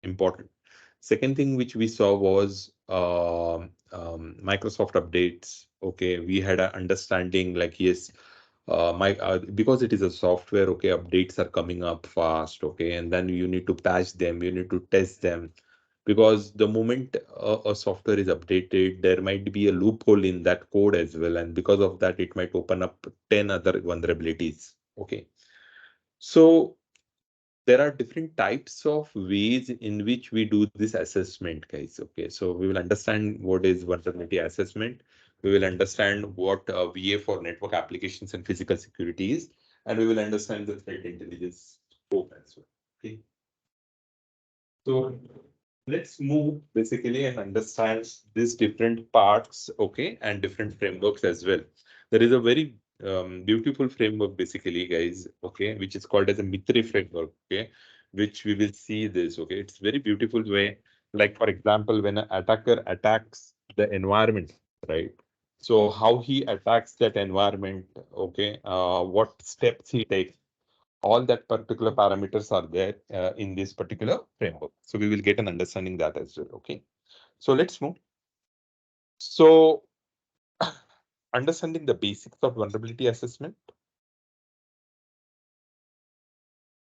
important. Second thing which we saw was Microsoft updates. Okay, we had an understanding like, yes, because it is a software, okay, updates are coming up fast, okay, and then you need to patch them, you need to test them, because the moment a software is updated, there might be a loophole in that code as well, and because of that, it might open up 10 other vulnerabilities. Okay, so there are different types of ways in which we do this assessment, guys. Okay, so we will understand what is vulnerability assessment. We will understand what VA for network applications and physical security is, and we will understand the threat intelligence scope as well. Okay, so let's move basically and understand these different parts, okay, and different frameworks as well. There is a very beautiful framework basically, guys, okay, which is called as a Mitre framework, okay, which we will see this, okay. It's very beautiful way. Like, for example, when an attacker attacks the environment, right? So how he attacks that environment, okay, what steps he takes, all that particular parameters are there in this particular framework. So we will get an understanding that as well. Okay. So let's move. So understanding the basics of vulnerability assessment.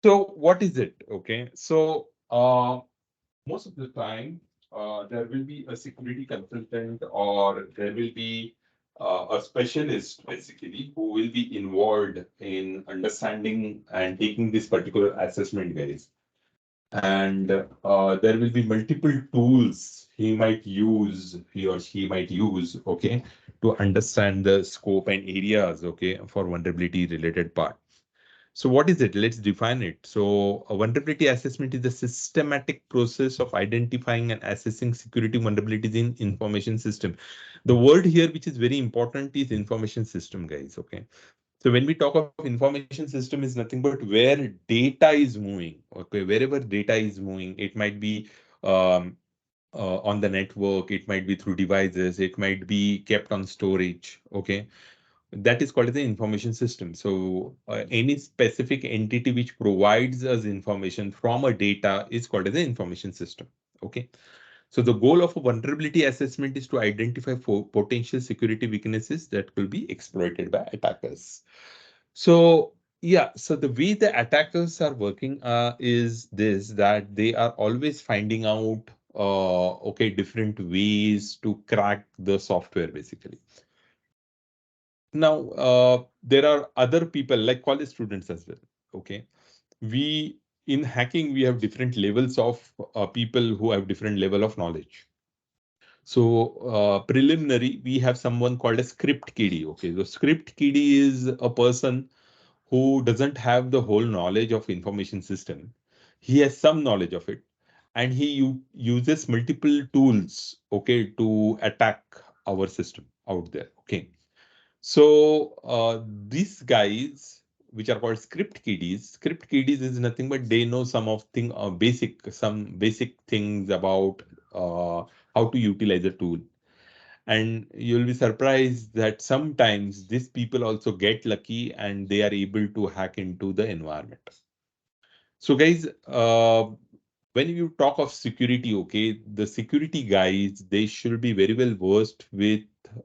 So what is it? Okay. So most of the time, there will be a security consultant or there will be a specialist basically who will be involved in understanding and taking this particular assessment, guys. And there will be multiple tools he or she might use, okay, to understand the scope and areas, okay, for vulnerability related part. So what is it? Let's define it. So a vulnerability assessment is the systematic process of identifying and assessing security vulnerabilities in information system. The word here, which is very important, is information system, guys. Okay. So when we talk of information system, is nothing but where data is moving. Okay, wherever data is moving, it might be on the network, it might be through devices, it might be kept on storage. Okay, that is called as the information system. So any specific entity which provides us information from a data is called as the information system. Okay. So the goal of a vulnerability assessment is to identify potential security weaknesses that will be exploited by attackers. So yeah, so the way the attackers are working is this, that they are always finding out okay, different ways to crack the software basically. Now there are other people like college students as well. Okay, we in hacking we have different levels of people who have different level of knowledge. So preliminary, we have someone called a script kiddie. Okay, so script kiddie is a person who doesn't have the whole knowledge of information system. He has some knowledge of it, and he uses multiple tools, okay, to attack our system out there. Okay, so these guys, which are called script kiddies is nothing but they know some of some basic things about how to utilize a tool. And you'll be surprised that sometimes these people also get lucky and they are able to hack into the environment. So guys, when you talk of security, okay, the security guys, they should be very well versed with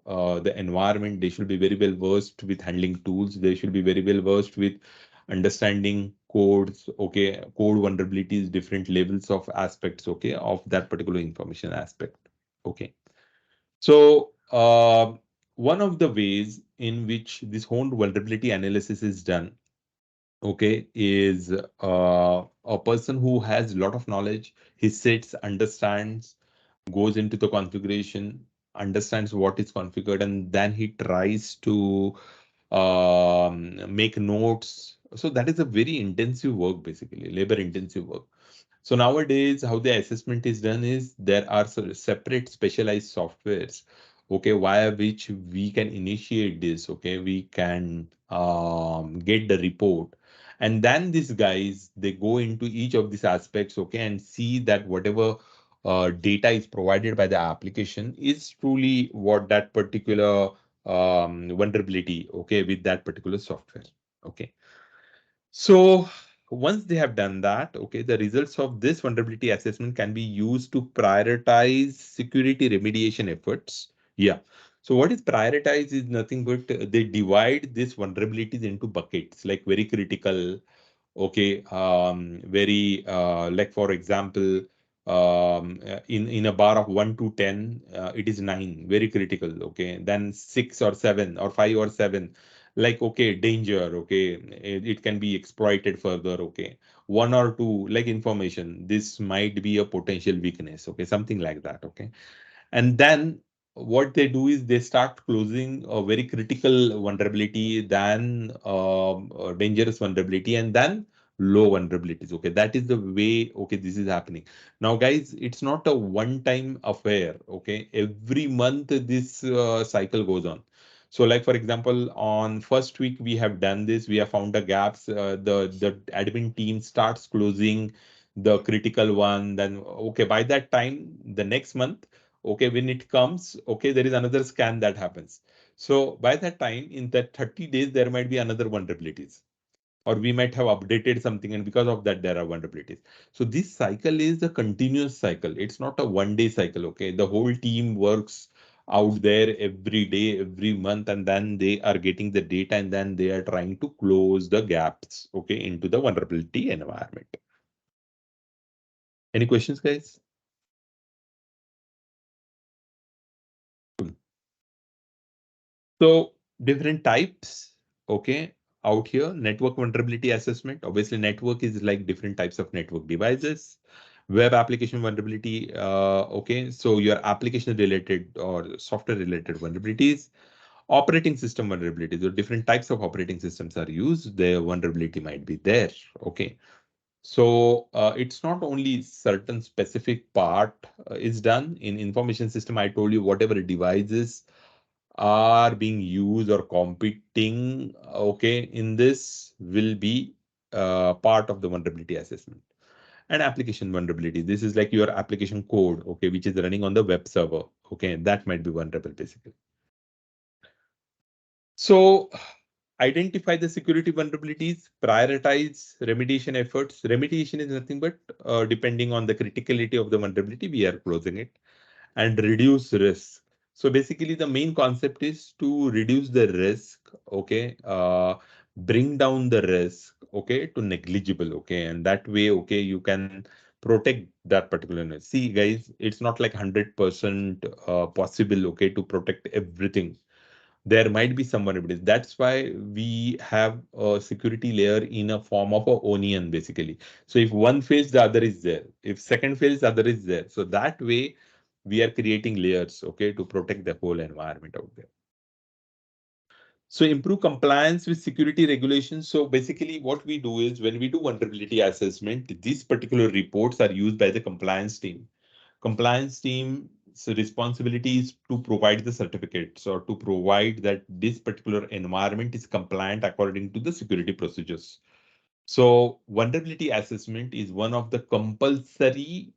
the environment. They should be very well versed with handling tools. They should be very well versed with understanding codes, okay, code vulnerabilities, different levels of aspects, okay, of that particular information aspect. Okay. So one of the ways in which this whole vulnerability analysis is done, okay, is a person who has a lot of knowledge. He sits, understands, goes into the configuration, understands what is configured, and then he tries to make notes. So that is a very intensive work, basically, labor intensive work. So nowadays, how the assessment is done is there are separate specialized softwares, okay, via which we can initiate this, okay, we can get the report. And then these guys, they go into each of these aspects, okay, and see that whatever data is provided by the application is truly what that particular vulnerability, okay, with that particular software, okay. So once they have done that, okay, the results of this vulnerability assessment can be used to prioritize security remediation efforts. Yeah. So what is prioritize is nothing but they divide these vulnerabilities into buckets, like very critical, okay, very like for example, in a bar of 1 to 10, it is 9, very critical, okay, then 6 or 7 or 5 or 7, like okay, danger, okay, it can be exploited further, okay, 1 or 2, like information, this might be a potential weakness, okay, something like that, okay. And then what they do is they start closing a very critical vulnerability, then dangerous vulnerability, and then low vulnerabilities. Okay, that is the way. Okay, this is happening now, guys. It's not a one-time affair. Okay, every month this cycle goes on. So, like for example, on first week we have done this. We have found the gaps. The admin team starts closing the critical one. Then okay, by that time, the next month, okay, when it comes, okay, there is another scan that happens. So by that time, in that 30 days, there might be another vulnerabilities, or we might have updated something, and because of that there are vulnerabilities. So this cycle is a continuous cycle. It's not a one day cycle. Okay, the whole team works out there every day, every month, and then they are getting the data, and then they are trying to close the gaps, okay, into the vulnerability environment. Any questions, guys? So different types, okay, out here, network vulnerability assessment. Obviously, network is like different types of network devices. Web application vulnerability, okay, so your application related or software related vulnerabilities. Operating system vulnerabilities, so different types of operating systems are used. The vulnerability might be there, okay. So it's not only certain specific part is done in information system. I told you whatever devices are being used or competing, okay, in this will be part of the vulnerability assessment. And application vulnerability, this is like your application code, okay, which is running on the web server, okay, that might be vulnerable basically. So identify the security vulnerabilities, prioritize remediation efforts. Remediation is nothing but depending on the criticality of the vulnerability, we are closing it, and reduce risk. So basically, the main concept is to reduce the risk, okay, bring down the risk, okay, to negligible, okay, and that way, okay, you can protect that particular risk. See, guys, it's not like 100% possible, okay, to protect everything. There might be some vulnerabilities. That's why we have a security layer in a form of a onion, basically. So if one fails, the other is there. If second fails, the other is there. So that way, we are creating layers, okay, to protect the whole environment out there. So improve compliance with security regulations. So basically what we do is when we do vulnerability assessment, these particular reports are used by the compliance team. Compliance team's responsibility is to provide the certificates or to provide that this particular environment is compliant according to the security procedures. So vulnerability assessment is one of the compulsory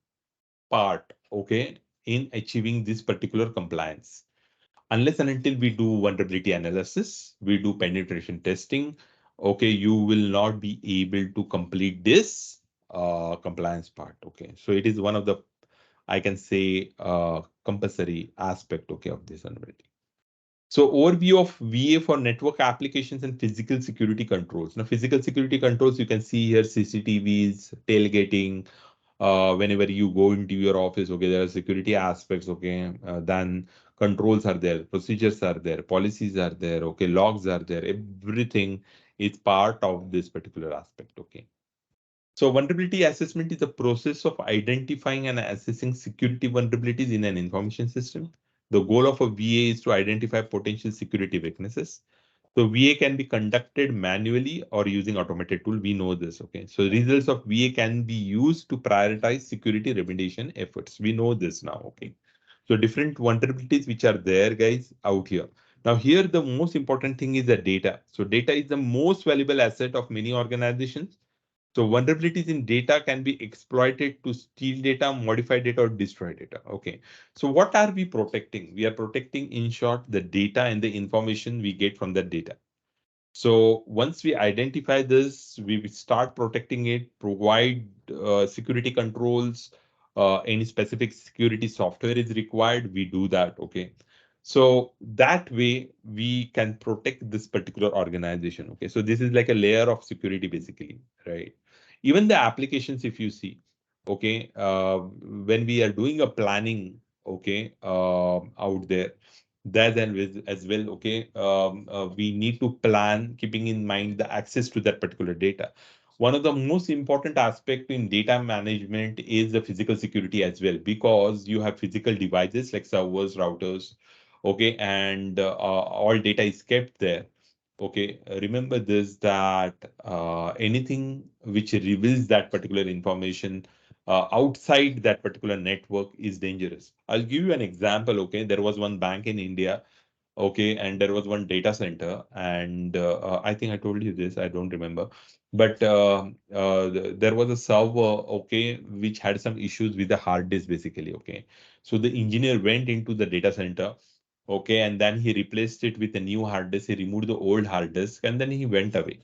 part, okay, in achieving this particular compliance. Unless and until we do vulnerability analysis, we do penetration testing, okay, you will not be able to complete this compliance part, okay. So it is one of the, I can say, compulsory aspect, okay, of this vulnerability. So overview of VA for network applications and physical security controls. Now, physical security controls, you can see here CCTVs, tailgating, whenever you go into your office, okay, there are security aspects, okay, then controls are there, procedures are there, policies are there, okay, logs are there, everything is part of this particular aspect, okay. So vulnerability assessment is a process of identifying and assessing security vulnerabilities in an information system. The goal of a VA is to identify potential security weaknesses. So VA can be conducted manually or using automated tool. We know this, okay? So results of VA can be used to prioritize security remediation efforts. We know this now, okay? So different vulnerabilities which are there, guys, out here. Now here, the most important thing is the data. So data is the most valuable asset of many organizations. So vulnerabilities in data can be exploited to steal data, modify data, or destroy data. Okay. So what are we protecting? We are protecting, in short, the data and the information we get from that data. So once we identify this, we start protecting it, provide security controls, any specific security software is required, we do that, okay? So that way we can protect this particular organization, okay? So this is like a layer of security basically, right? Even the applications, if you see, okay, when we are doing a planning, okay, out there, that then as well, okay, we need to plan keeping in mind the access to that particular data. One of the most important aspect in data management is the physical security as well, because you have physical devices like servers, routers, okay, and all data is kept there. Okay, remember this, that anything which reveals that particular information outside that particular network is dangerous. I'll give you an example. Okay, there was one bank in India. Okay, and there was one data center, and I think I told you this. I don't remember, but there was a server. Okay, which had some issues with the hard disk basically. Okay, so the engineer went into the data center. Okay, and then he replaced it with a new hard disk. He removed the old hard disk, and then he went away.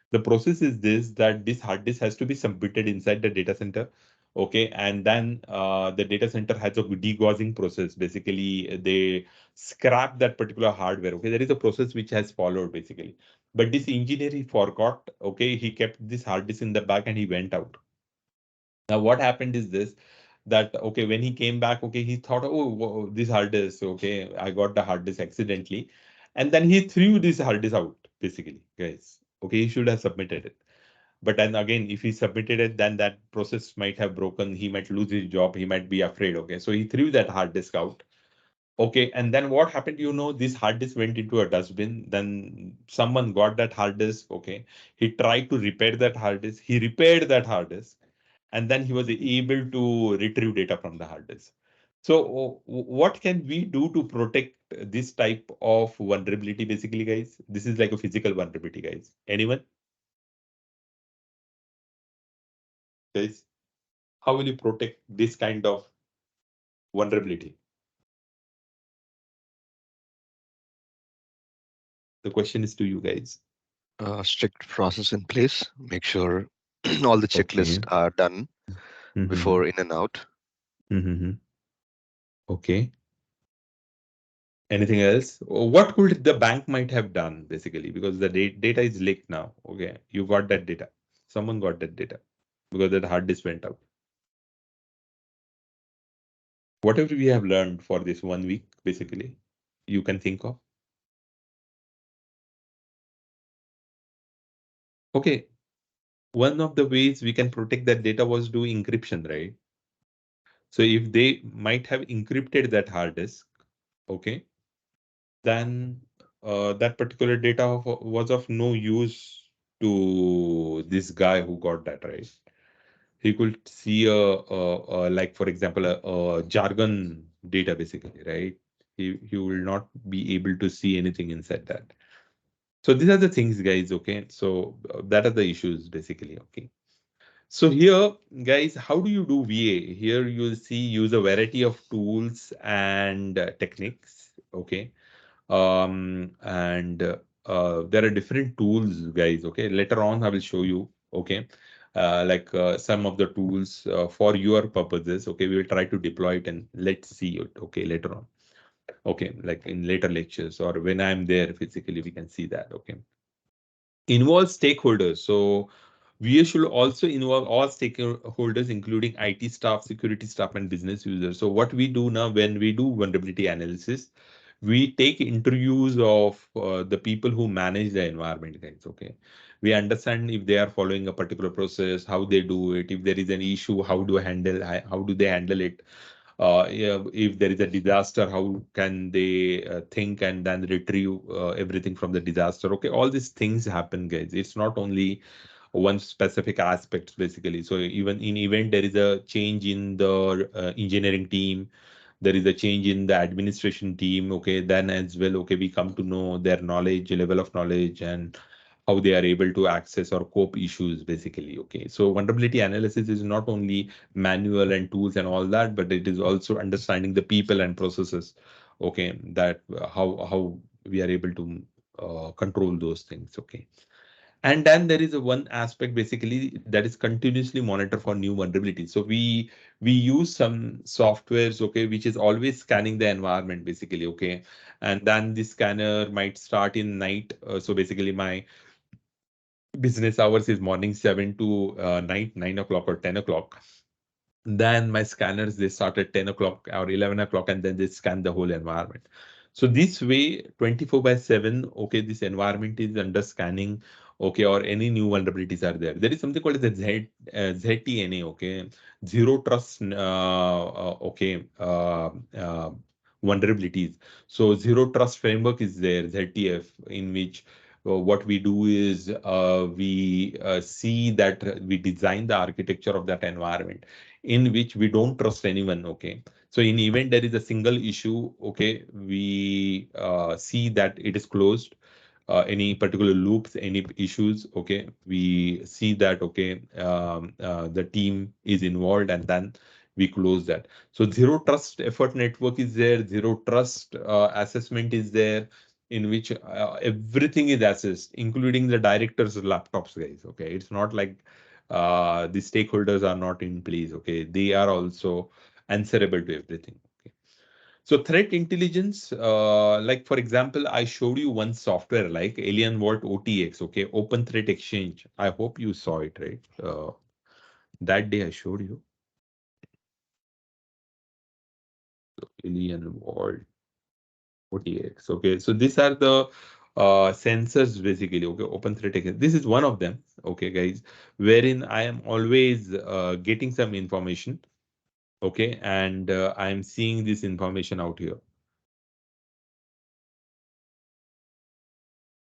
The process is this, that this hard disk has to be submitted inside the data center. Okay, and then the data center has a degaussing process. Basically, they scrap that particular hardware. Okay, there is a process which has followed basically. But this engineer, he forgot. Okay, he kept this hard disk in the back and he went out. Now, what happened is this, that okay, when he came back, okay, he thought, oh, this hard disk, okay, I got the hard disk accidentally, and then he threw this hard disk out, basically, guys. Okay, he should have submitted it. But then again, if he submitted it, then that process might have broken. He might lose his job. He might be afraid. Okay, so he threw that hard disk out. Okay, and then what happened? This hard disk went into a dustbin. Then someone got that hard disk. Okay, he tried to repair that hard disk. He repaired that hard disk, and then he was able to retrieve data from the hard disk. So, what can we do to protect this type of vulnerability, basically, guys? This is like a physical vulnerability, guys. Anyone? Guys, how will you protect this kind of vulnerability? The question is to you guys. Strict process in place. Make sure all the checklists Okay. are done Mm-hmm. before in and out. Mm-hmm. Okay. Anything else? What could the bank might have done basically, because the data is leaked now. Okay, you got that data. Someone got that data because that hard disk went out. Whatever we have learned for this 1 week, basically, you can think of. Okay, one of the ways we can protect that data was do encryption, right? So if they might have encrypted that hard disk, okay, then that particular data was of no use to this guy who got that, right? He could see like for example a jargon data basically, right? He will not be able to see anything inside that. So these are the things, guys. Okay, so that are the issues basically. Okay, so here, guys, how do you do VA? Here you'll see use a variety of tools and techniques. Okay, and there are different tools, guys. Okay, later on I will show you. Okay, like some of the tools for your purposes. Okay, we will try to deploy it and let's see it. Okay, later on. Okay, like in later lectures or when I'm there physically, we can see that. Okay, involve stakeholders. So we should also involve all stakeholders, including IT staff, security staff, and business users. So what we do now when we do vulnerability analysis, we take interviews of the people who manage the environment, guys. Okay, we understand if they are following a particular process, how they do it. If there is an issue, how do they handle it? Yeah, if there is a disaster, how can they think and then retrieve everything from the disaster? Okay, all these things happen, guys. It's not only one specific aspect basically. So even in event there is a change in the engineering team, there is a change in the administration team. Okay, then as well, okay, we come to know their knowledge, level of knowledge, and how they are able to access or cope issues basically. Okay, so vulnerability analysis is not only manual and tools and all that, but it is also understanding the people and processes. Okay, that how we are able to control those things. Okay. And then there is a one aspect basically that is continuously monitor for new vulnerabilities. So we use some softwares, okay, which is always scanning the environment basically, okay. And then the scanner might start in night. So basically my business hours is morning 7 to night 9 o'clock or 10 o'clock. Then my scanners, they start at 10 o'clock or 11 o'clock, and then they scan the whole environment. So this way, 24 by 7, okay, this environment is under scanning, okay, or any new vulnerabilities are there. There is something called the ZTNA, okay, zero trust, okay, vulnerabilities. So zero trust framework is there, ZTF, in which what we do is we see that we design the architecture of that environment in which we don't trust anyone. Okay. So in event there is a single issue, okay, we see that it is closed. Any particular loops, any issues, okay, we see that, okay, the team is involved, and then we close that. So zero trust effort network is there, zero trust assessment is there, in which everything is assessed, including the directors' laptops, guys. Okay, it's not like the stakeholders are not in place. Okay, they are also answerable to everything. Okay. So threat intelligence, like for example, I showed you one software like Alien Vault OTX, okay, Open Threat Exchange. I hope you saw it, right? That day I showed you Alien Vault OTX. Okay, so these are the sensors basically. Okay, Open Threat Exchange. This is one of them. Okay, guys, wherein I am always getting some information. Okay, and I'm seeing this information out here.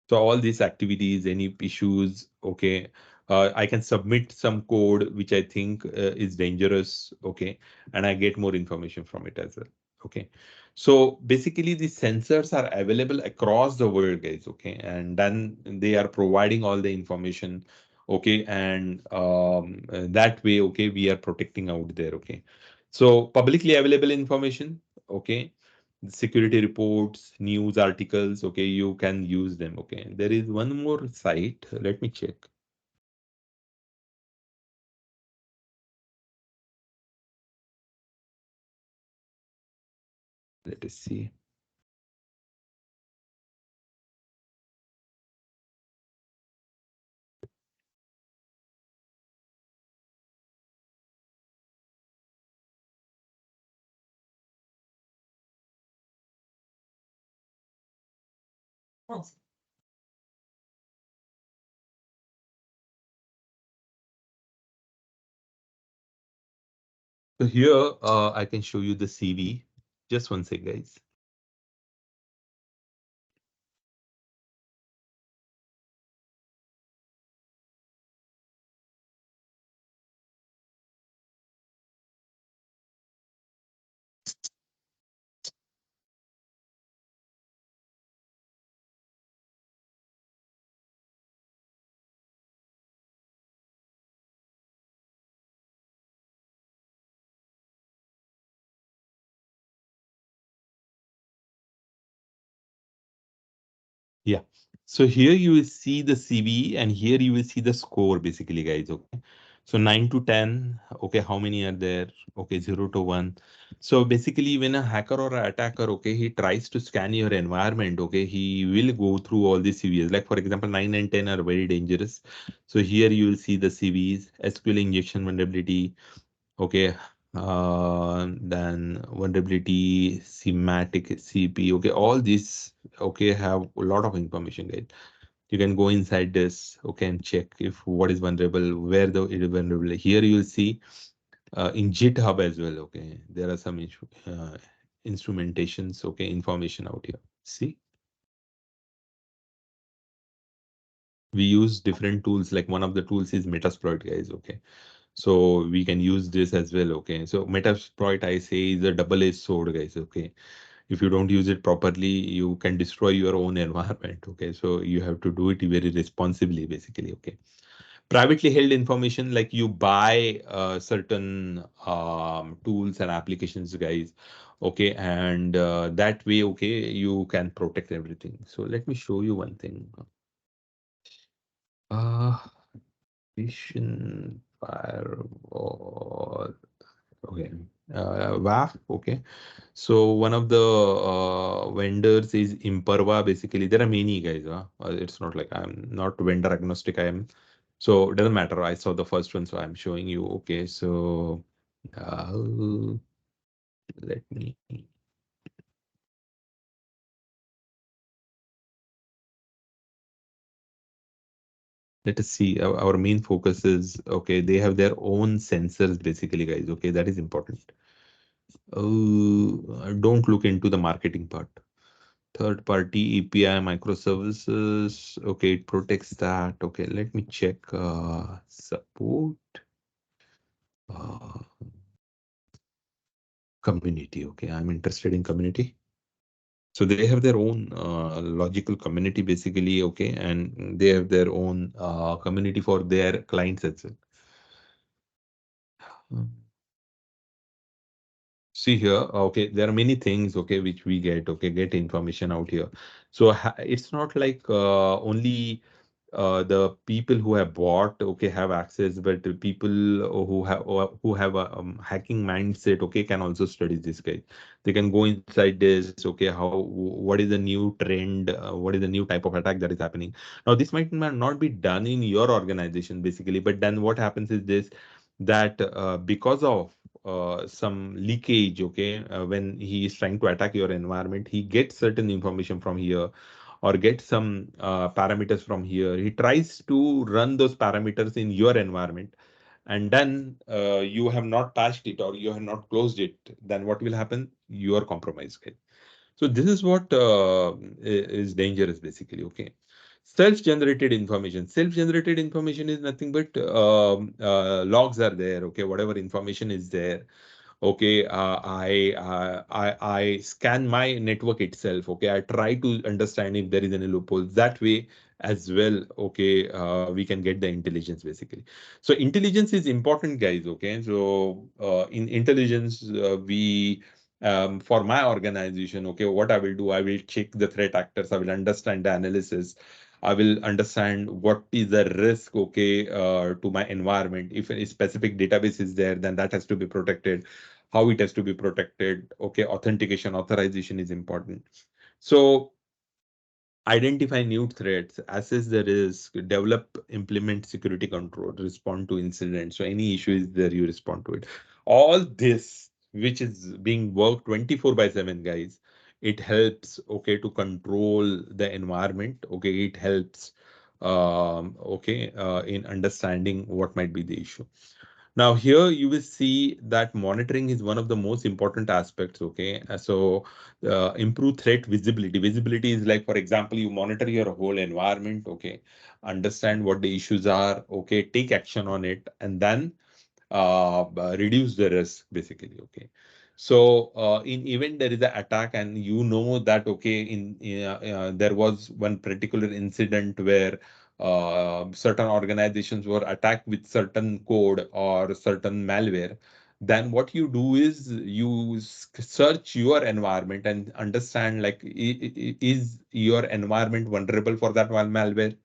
So all these activities, any issues, okay, I can submit some code which I think is dangerous, okay, and I get more information from it as well. Okay, so basically the sensors are available across the world, guys. Okay, and then they are providing all the information. Okay, and that way, okay, we are protecting out there. Okay, so publicly available information. Okay, security reports, news articles, okay, you can use them. Okay, there is one more site. Let me check. Let us see. So here, I can show you the CV. Just one sec, guys. Yeah. So here you will see the CV, and here you will see the score basically, guys. Okay. So 9 to 10. Okay. How many are there? Okay. 0 to 1. So basically, when a hacker or an attacker, okay, he tries to scan your environment, okay, he will go through all the CVs. Like for example, 9 and 10 are very dangerous. So here you will see the CVs, SQL injection vulnerability. Okay. Then vulnerability, semantic CP. Okay. All these, okay, have a lot of information, guys. You can go inside this, okay, and check if what is vulnerable, where the it is vulnerable. Here you will see in GitHub as well, okay. There are some instrumentations, okay, information out here. See, we use different tools. Like one of the tools is Metasploit, guys, okay. So we can use this as well, okay. So Metasploit, I say, is a double-edged sword, guys, okay. If you don't use it properly, you can destroy your own environment, okay. So you have to do it very responsibly, basically, okay. Privately held information, like you buy certain tools and applications, guys. Okay, and that way, okay, you can protect everything. So let me show you one thing. Uh, Vision firewall. Okay. WAF. Okay. So one of the vendors is Imperva. Basically, there are many guys. It's not like I'm not vendor agnostic. I am. So it doesn't matter. I saw the first one, so I'm showing you. Okay. So let me. Let us see. Our main focus is okay. They have their own sensors, basically, guys. Okay, that is important. Don't look into the marketing part. Third party API microservices. Okay, it protects that. Okay, let me check support uh, community. Okay, I'm interested in community. So they have their own logical community basically. Okay, and they have their own community for their clients as well. See here, okay, there are many things, okay, which we get information out here. So it's not like only the people who have bought, okay, have access, but the people who have a hacking mindset, okay, can also study this guy. They can go inside this, okay, what is the new trend, what is the new type of attack that is happening. Now, this might not be done in your organization, basically, but then what happens is this, that because of some leakage, okay, when he is trying to attack your environment, he gets certain information from here or get some parameters from here. He tries to run those parameters in your environment, and then you have not patched it or you have not closed it. Then what will happen? You are compromised, guys. So this is what is dangerous, basically. Okay. Self-generated information. Self-generated information is nothing but logs are there. Okay, whatever information is there. Okay, I scan my network itself. Okay, I try to understand if there is any loopholes. That way as well. Okay, we can get the intelligence basically. So intelligence is important, guys. Okay, so in intelligence, we for my organization, okay, what I will do, I will check the threat actors. I will understand the analysis. I will understand what is the risk, okay, to my environment. If a specific database is there, then that has to be protected. How it has to be protected. Okay, authentication, authorization is important. So identify new threats, assess the risk, develop, implement security control, respond to incidents. So any issue is there, you respond to it. All this, which is being worked 24 by 7, guys, it helps, okay, to control the environment. Okay, it helps, okay, in understanding what might be the issue. Now here you will see that monitoring is one of the most important aspects. Okay, so improve threat visibility. Visibility is like, for example, you monitor your whole environment. Okay, understand what the issues are. Okay, take action on it, and then reduce the risk basically. Okay, so in event there is an attack and you know that, okay, there was one particular incident where certain organizations were attacked with certain code or certain malware, then what you do is you search your environment and understand, like, is your environment vulnerable for that malware.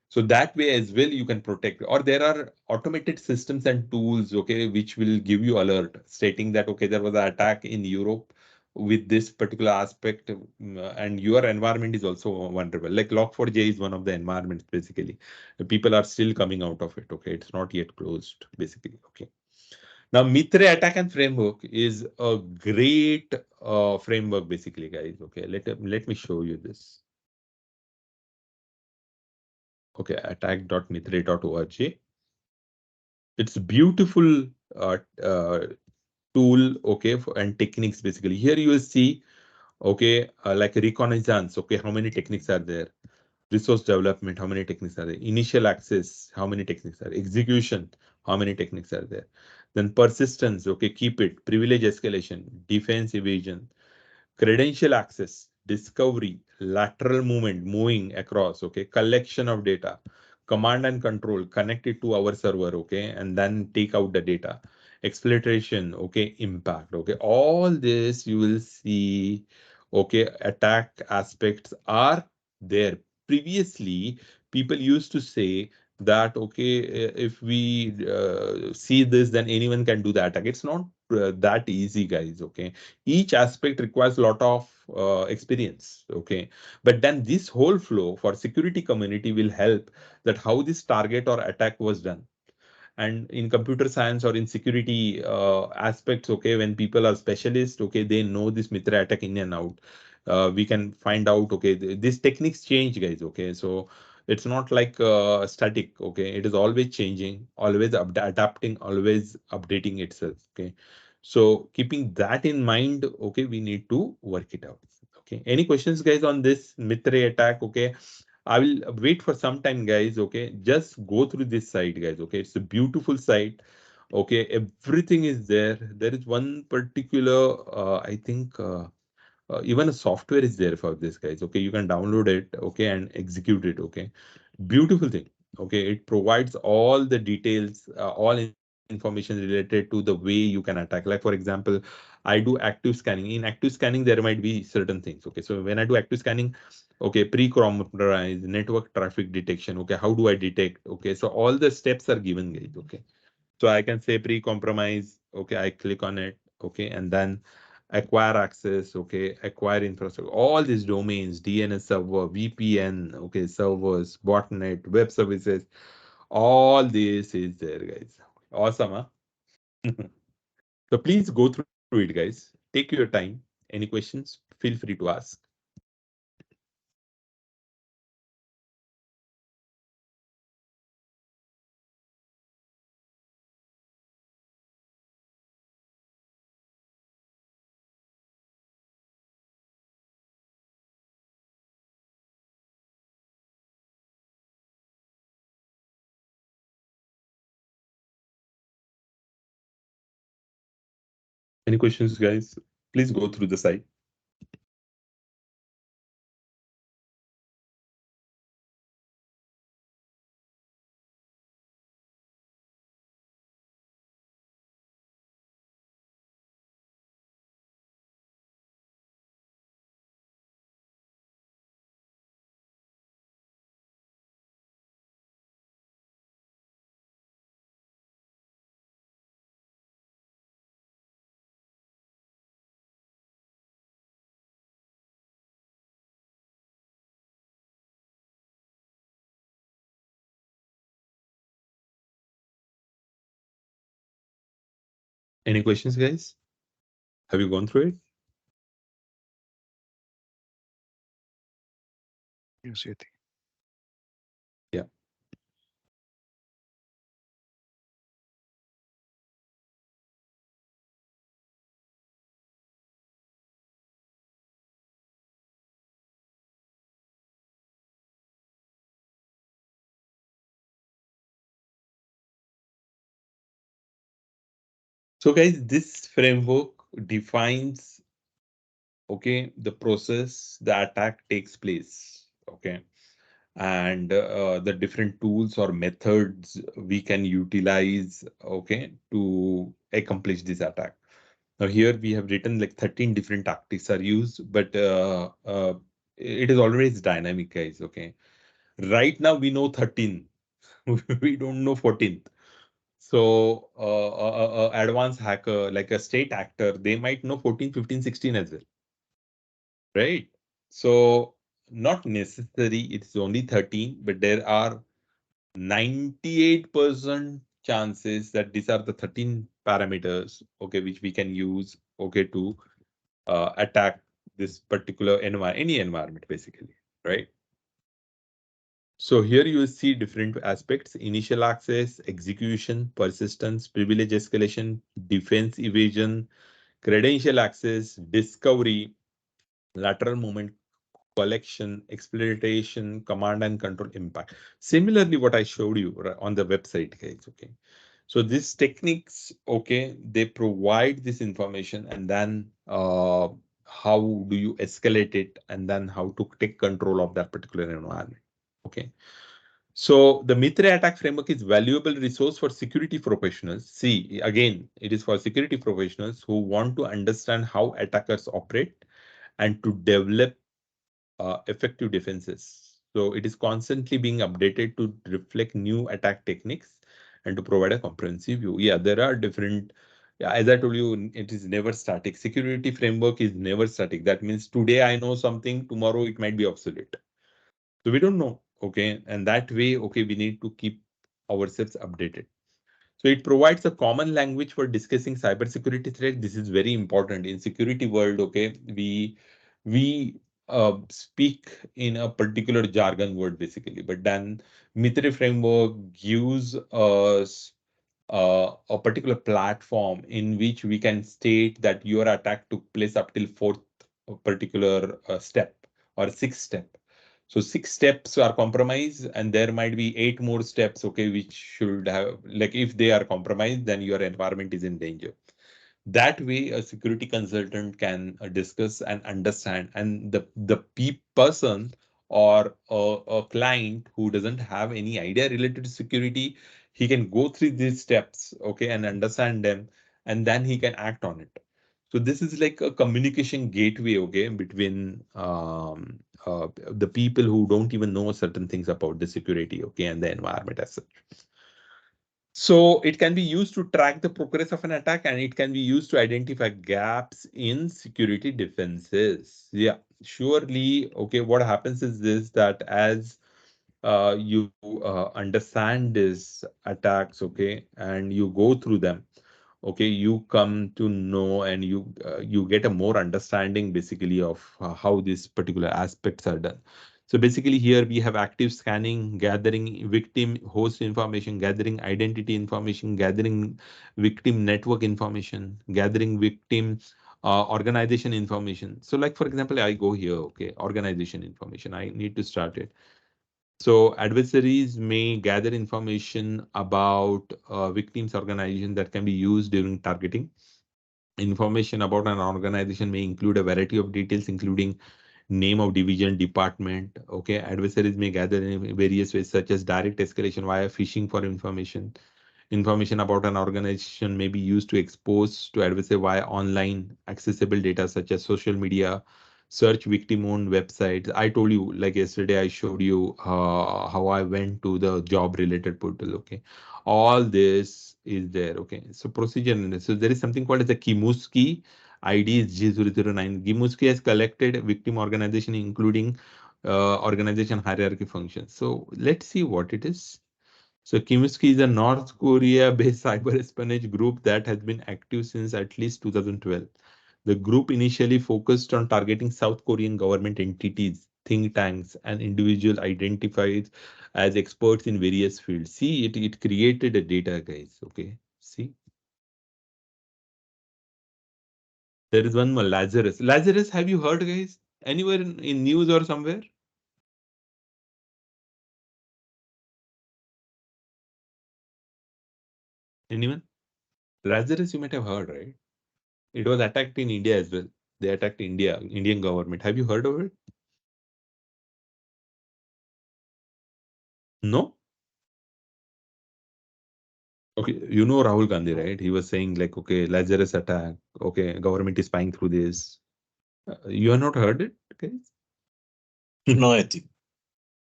So that way as well you can protect. Or there are automated systems and tools, okay, which will give you alert stating that, okay, there was an attack in Europe with this particular aspect, and your environment is also vulnerable. Like Log4j is one of the environments basically. The people are still coming out of it. Okay, it's not yet closed basically. Okay. Now Mitre attack and framework is a great framework basically, guys. Okay, let me show you this. Okay, attack.mitre.org. It's beautiful tool, okay, and techniques basically. Here you will see, okay, like reconnaissance, okay, how many techniques are there? Resource development, how many techniques are there? Initial access, how many techniques are there? Execution, how many techniques are there? Then persistence, okay, keep it. Privilege escalation, defense evasion, credential access, discovery, lateral movement, moving across, okay, collection of data, command and control, connect it to our server, okay, and then take out the data. exploitation, okay, impact, okay, all this you will see, okay, attack aspects are there. Previously, people used to say that, okay, if we see this, then anyone can do the attack. It's not that easy, guys, okay. Each aspect requires a lot of experience, okay. But then this whole flow for security community will help that how this target or attack was done. And in computer science or in security aspects, okay, when people are specialists, okay, they know this mitra attack in and out. We can find out, okay, these techniques change, guys, okay. So it's not like static, okay. It is always changing, always adapting, always updating itself, okay. So keeping that in mind, okay, we need to work it out. Okay, any questions, guys, on this mitra attack? Okay, I will wait for some time, guys. Okay, just go through this site, guys. Okay, it's a beautiful site. Okay, everything is there. There is one particular, I think, even a software is there for this, guys. Okay, you can download it. Okay, and execute it. Okay, beautiful thing. Okay, it provides all the details, all information related to the way you can attack. Like for example, I do active scanning. In active scanning, there might be certain things. Okay, so when I do active scanning, okay, pre-compromise, network traffic detection. Okay, how do I detect? Okay, so all the steps are given, guys. Okay, so I can say pre-compromise. Okay, I click on it. Okay, and then acquire access. Okay, acquire infrastructure. All these domains, DNS server, VPN. Okay, servers, botnet, web services. All this is there, guys. Awesome, huh? So please go through it, guys. Take your time. Any questions? Feel free to ask. Any questions, guys? Please go through the site. Any questions, guys? Have you gone through it? Yes, Yati. Yeah. So, guys, this framework defines, okay, the process the attack takes place. Okay, and the different tools or methods we can utilize, okay, to accomplish this attack. Now here we have written like 13 different tactics are used, but it is always dynamic, guys. Okay, right now we know 13. We don't know 14th. So advanced hacker like a state actor, they might know 14, 15, 16 as well, right? So not necessary, it's only 13, but there are 98% chances that these are the 13 parameters, okay, which we can use, okay, to attack this particular environment, any environment, basically, right? So here you will see different aspects: initial access, execution, persistence, privilege escalation, defense evasion, credential access, discovery, lateral movement, collection, exploitation, command and control, impact. Similarly, what I showed you on the website, guys, okay. So these techniques, okay, they provide this information, and then how do you escalate it, and then how to take control of that particular environment, okay. So the Mitre attack framework is valuable resource for security professionals. See, again, it is for security professionals who want to understand how attackers operate and to develop effective defenses. So it is constantly being updated to reflect new attack techniques and to provide a comprehensive view. Yeah, there are different. Yeah, as I told you, it is never static. Security framework is never static. That means today I know something, tomorrow it might be obsolete. So we don't know. Okay. And that way, okay, we need to keep ourselves updated. So it provides a common language for discussing cybersecurity threat. This is very important in security world. Okay, we speak in a particular jargon word basically, but then Mitre framework gives us a particular platform in which we can state that your attack took place up till fourth particular step or sixth step. So six steps are compromised, and there might be eight more steps, okay, which should have, like, if they are compromised, then your environment is in danger. That way, a security consultant can discuss and understand, and the person or a client who doesn't have any idea related to security, he can go through these steps, okay, and understand them, and then he can act on it. So this is like a communication gateway, okay, between the people who don't even know certain things about the security, okay, and the environment as such. So it can be used to track the progress of an attack, and it can be used to identify gaps in security defenses. Yeah, surely. Okay, what happens is this, that as you understand these attacks, okay, and you go through them, okay, you come to know, and you get a more understanding basically of how these particular aspects are done. So basically here we have active scanning, gathering victim host information, gathering identity information, gathering victim network information, gathering victim organization information. So like for example, I go here, okay, organization information, I need to start it. So adversaries may gather information about victims' organization that can be used during targeting. Information about an organization may include a variety of details, including name of division, department. Okay, adversaries may gather in various ways, such as direct escalation via phishing for information. Information about an organization may be used to expose to adversary via online accessible data such as social media, search victim-owned websites. I told you, like yesterday, I showed you how I went to the job-related portal. Okay, all this is there. Okay, so procedure. So there is something called as the Kimuski. ID is G009. Kimuski has collected victim organization, including organization hierarchy functions. So let's see what it is. So Kimuski is a North Korea-based cyber espionage group that has been active since at least 2012. The group initially focused on targeting South Korean government entities, think tanks, and individuals identified as experts in various fields. See, it created a data, guys. Okay, see, there is one more, Lazarus. Lazarus, have you heard, guys? Anywhere in news or somewhere? Anyone? Lazarus, you might have heard, right? It was attacked in India as well. They attacked India, Indian government. Have you heard of it? No? Okay, you know Rahul Gandhi, right? He was saying like, okay, Lazarus attack. Okay, government is spying through this. You have not heard it, guys? No, I think.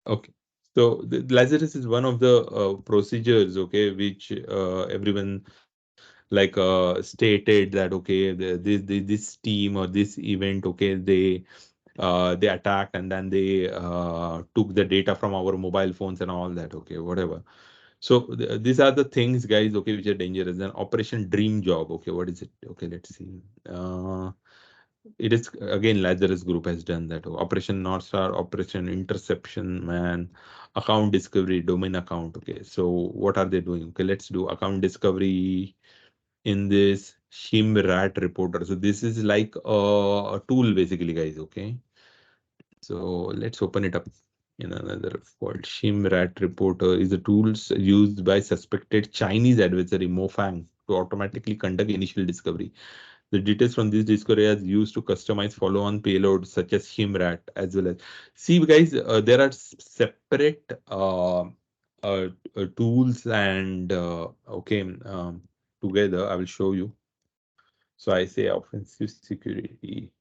Okay. So the Lazarus is one of the procedures, okay, which everyone like stated that okay, this team or this event, okay, they attacked and then they took the data from our mobile phones and all that, okay, whatever. So these are the things, guys, okay, which are dangerous. Then Operation Dream Job, okay, what is it? Okay, let's see. It is again Lazarus Group has done that. Operation North Star, Operation Interception, man, account discovery, domain account. Okay, so what are they doing? Okay, let's do account discovery in this Shimrat reporter. So this is like a tool basically, guys. Okay, so let's open it up in another called Shimrat Reporter is a tools used by suspected Chinese adversary Mofang to automatically conduct initial discovery. The details from this discovery are used to customize follow-on payloads such as Shimrat as well as. See, guys, there are separate tools and together I will show you. So I say offensive security.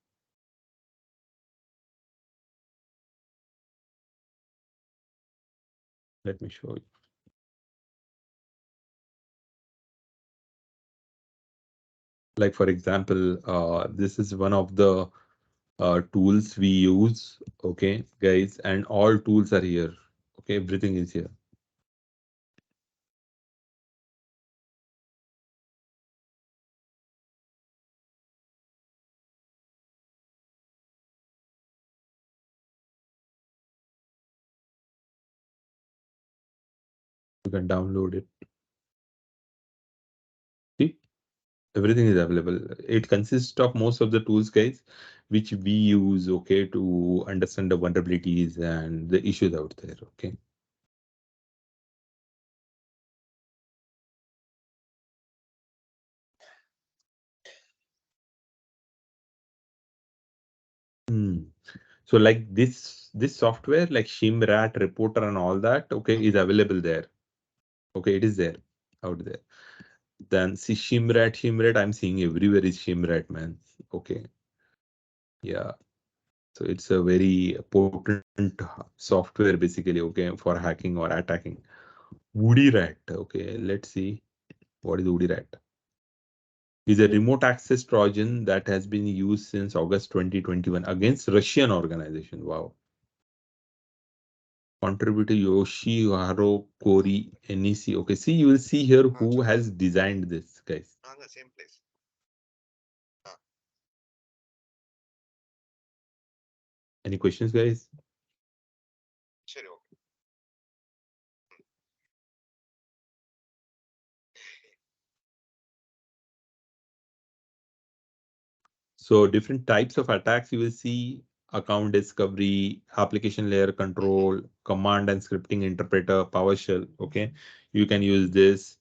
Let me show you. Like for example, this is one of the tools we use. Okay, guys, and all tools are here. Okay, everything is here. You can download it. See, everything is available. It consists of most of the tools, guys, which we use, okay, to understand the vulnerabilities and the issues out there. Okay. So like this software, like Shimrat, Reporter, and all that, okay, is available there. Okay, it is there out there. Then see Shimrat, I'm seeing everywhere is Shimrat, man. Okay. Yeah. So it's a very potent software basically, okay, for hacking or attacking. Woody Rat. Okay, let's see what is Woody Rat. Is a remote access Trojan that has been used since August 2021 against Russian organization. Wow. Contributor Yoshihiro Kori NEC. Okay, see, you will see here who has designed this, guys. On the same place. Any questions, guys? Sure, okay. So different types of attacks you will see: account discovery, application layer control, command and scripting interpreter, PowerShell. Okay, you can use this.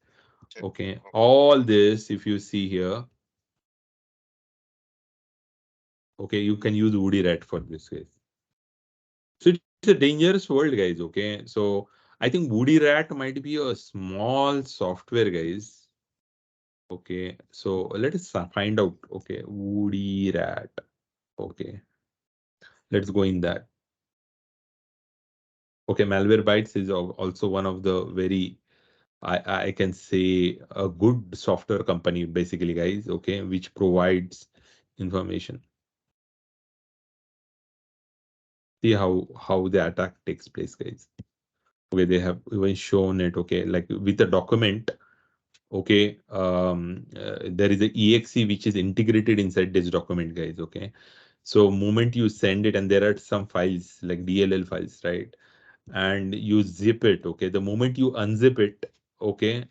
Okay, all this if you see here. Okay, you can use Woody Rat for this case. So it's a dangerous world, guys. Okay, so I think Woody Rat might be a small software, guys. Okay, so let us find out. Okay, Woody Rat. Okay, let's go in that. Okay, Malwarebytes is also one of the very, I can say, a good software company, basically, guys. Okay, which provides information. See how the attack takes place, guys. Okay, they have even shown it. Okay, like with a document. Okay, there is a exe which is integrated inside this document, guys. Okay, so moment you send it, and there are some files like DLL files, right? And you zip it. Okay, the moment you unzip it, okay,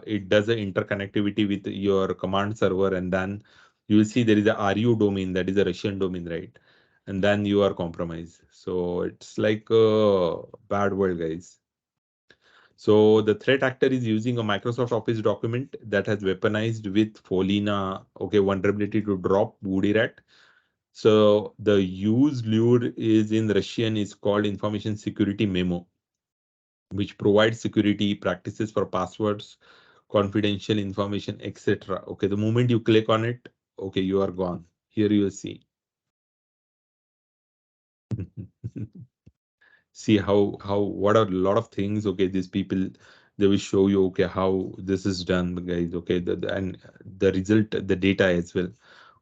it does an interconnectivity with your command server, and then you will see there is a RU domain, that is a Russian domain, right? And then you are compromised. So it's like a bad world, guys. So the threat actor is using a Microsoft Office document that has weaponized with Folina, okay, vulnerability to drop Woody Rat. So the use lure is in Russian is called information security memo, which provides security practices for passwords, confidential information, etc. Okay, the moment you click on it, okay, you are gone. Here you will see. See how what are a lot of things. Okay, these people, they will show you okay how this is done, guys. Okay, and the result, the data as well.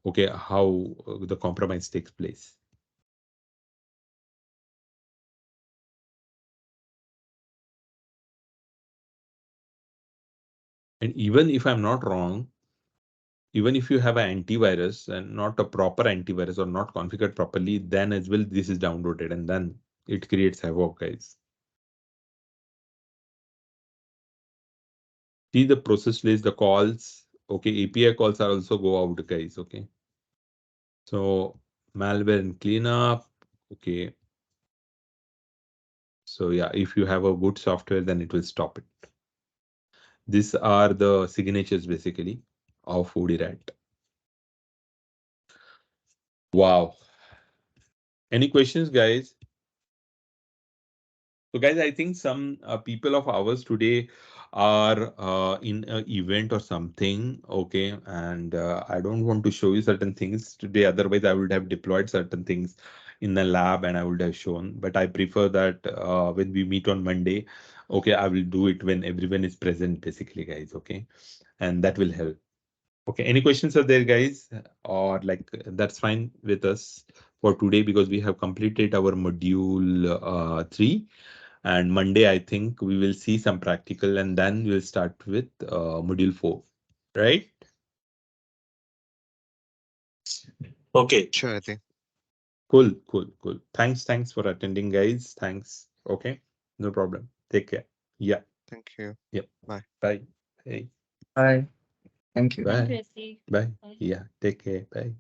Okay, how the compromise takes place. And even if I'm not wrong, even if you have an antivirus and not a proper antivirus or not configured properly, then as well this is downloaded and then it creates havoc, guys. See the process list, the calls. Okay, API calls are also go out, guys. Okay. So malware and cleanup. Okay. So yeah, if you have a good software, then it will stop it. These are the signatures basically of Woody Rat. Wow. Any questions, guys? So guys, I think some people of ours today are in an event or something. Okay. And I don't want to show you certain things today. Otherwise, I would have deployed certain things in the lab and I would have shown. But I prefer that when we meet on Monday, okay, I will do it when everyone is present, basically, guys. Okay. And that will help. Okay. Any questions are there, guys? Or like that's fine with us for today because we have completed our module 3. And Monday, I think we will see some practical and then we'll start with module 4, right? Okay. Sure, I think. Cool, cool, cool. Thanks for attending, guys. Thanks. Okay, no problem. Take care. Yeah, Thank you. yeah. Bye. Bye. Hey, Bye. Thank you. bye. Bye. Yeah, take care. Bye.